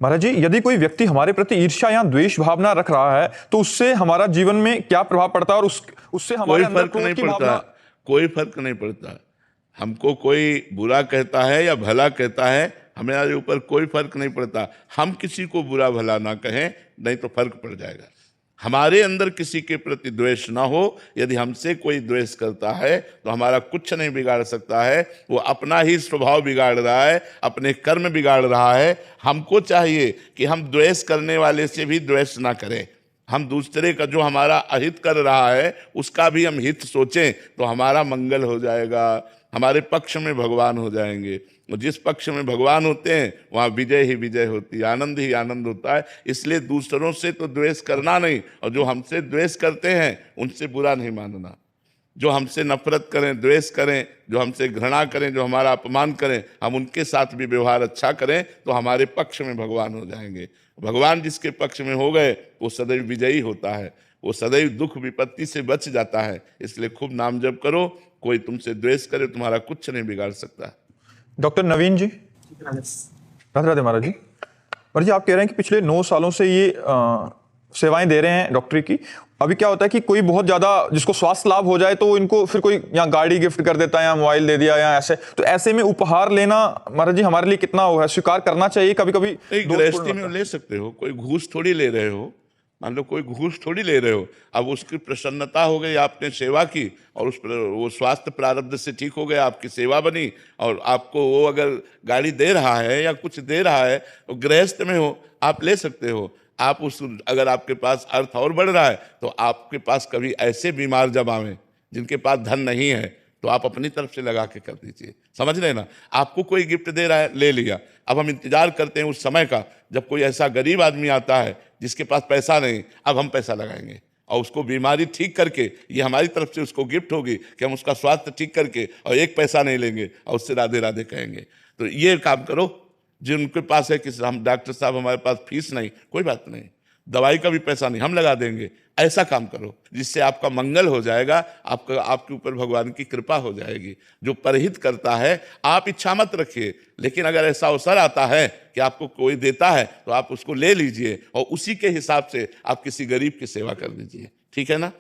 महाराज जी, यदि कोई व्यक्ति हमारे प्रति ईर्ष्या या द्वेष भावना रख रहा है तो उससे हमारा जीवन में क्या प्रभाव पड़ता है और उससे हमारे अंदर क्रोध की भावना। कोई फर्क नहीं पड़ता। हमको कोई बुरा कहता है या भला कहता है, हमारे ऊपर कोई फर्क नहीं पड़ता। हम किसी को बुरा भला ना कहें, नहीं तो फर्क पड़ जाएगा। हमारे अंदर किसी के प्रति द्वेष ना हो। यदि हमसे कोई द्वेष करता है तो हमारा कुछ नहीं बिगाड़ सकता है। वो अपना ही स्वभाव बिगाड़ रहा है, अपने कर्म बिगाड़ रहा है। हमको चाहिए कि हम द्वेष करने वाले से भी द्वेष ना करें। हम दूसरे का जो हमारा अहित कर रहा है उसका भी हम हित सोचें, तो हमारा मंगल हो जाएगा। हमारे पक्ष में भगवान हो जाएंगे। और जिस पक्ष में भगवान होते हैं वहाँ विजय ही विजय होती है, आनंद ही आनंद होता है। इसलिए दूसरों से तो द्वेष करना नहीं, और जो हमसे द्वेष करते हैं उनसे बुरा नहीं मानना। जो हमसे नफरत करें, द्वेष करें, जो हमसे घृणा करें, जो हमारा अपमान करें, हम उनके साथ भी व्यवहार अच्छा करें तो हमारे पक्ष में भगवान हो जाएंगे। भगवान जिसके पक्ष में हो गए वो सदैव विजयी होता है, वो सदैव दुख विपत्ति से बच जाता है। इसलिए खूब नाम जप करो। कोई तुमसे द्वेष करे तुम्हारा कुछ नहीं बिगाड़ सकता। डॉक्टर नवीन जी, राधे राधे। महाराज जी, आप कह रहे हैं कि पिछले 9 सालों से ये सेवाएं दे रहे हैं डॉक्टरी की। अभी क्या होता है कि कोई बहुत ज्यादा जिसको स्वास्थ्य लाभ हो जाए तो इनको फिर कोई या गाड़ी गिफ्ट कर देता है या मोबाइल दे दिया या ऐसे, तो ऐसे में उपहार लेना महाराज जी हमारे लिए कितना वो है, स्वीकार करना चाहिए? कभी कभी गृहस्थी में ले सकते हो, कोई घूस थोड़ी ले रहे हो। मान लो कोई घूस थोड़ी ले रहे हो। अब उसकी प्रसन्नता हो गई, आपने सेवा की और उस पर वो स्वास्थ्य प्रारब्ध से ठीक हो गया, आपकी सेवा बनी, और आपको वो अगर गाड़ी दे रहा है या कुछ दे रहा है, तो गृहस्थ में हो आप ले सकते हो। आप उस अगर आपके पास अर्थ और बढ़ रहा है तो आपके पास कभी ऐसे बीमार जब आवे जिनके पास धन नहीं है तो आप अपनी तरफ से लगा के कर दीजिए। समझ रहे ना? आपको कोई गिफ्ट दे रहा है, ले लिया। अब हम इंतजार करते हैं उस समय का जब कोई ऐसा गरीब आदमी आता है जिसके पास पैसा नहीं। अब हम पैसा लगाएंगे और उसको बीमारी ठीक करके, ये हमारी तरफ से उसको गिफ्ट होगी कि हम उसका स्वास्थ्य ठीक करके और एक पैसा नहीं लेंगे और उससे राधे राधे कहेंगे। तो ये काम करो। जिनके पास है कि हम डॉक्टर साहब हमारे पास फीस नहीं, कोई बात नहीं, दवाई का भी पैसा नहीं, हम लगा देंगे। ऐसा काम करो जिससे आपका मंगल हो जाएगा, आपके ऊपर भगवान की कृपा हो जाएगी। जो परहित करता है आप इच्छा मत रखिए, लेकिन अगर ऐसा अवसर आता है कि आपको कोई देता है तो आप उसको ले लीजिए और उसी के हिसाब से आप किसी गरीब की सेवा कर दीजिए। ठीक है ना?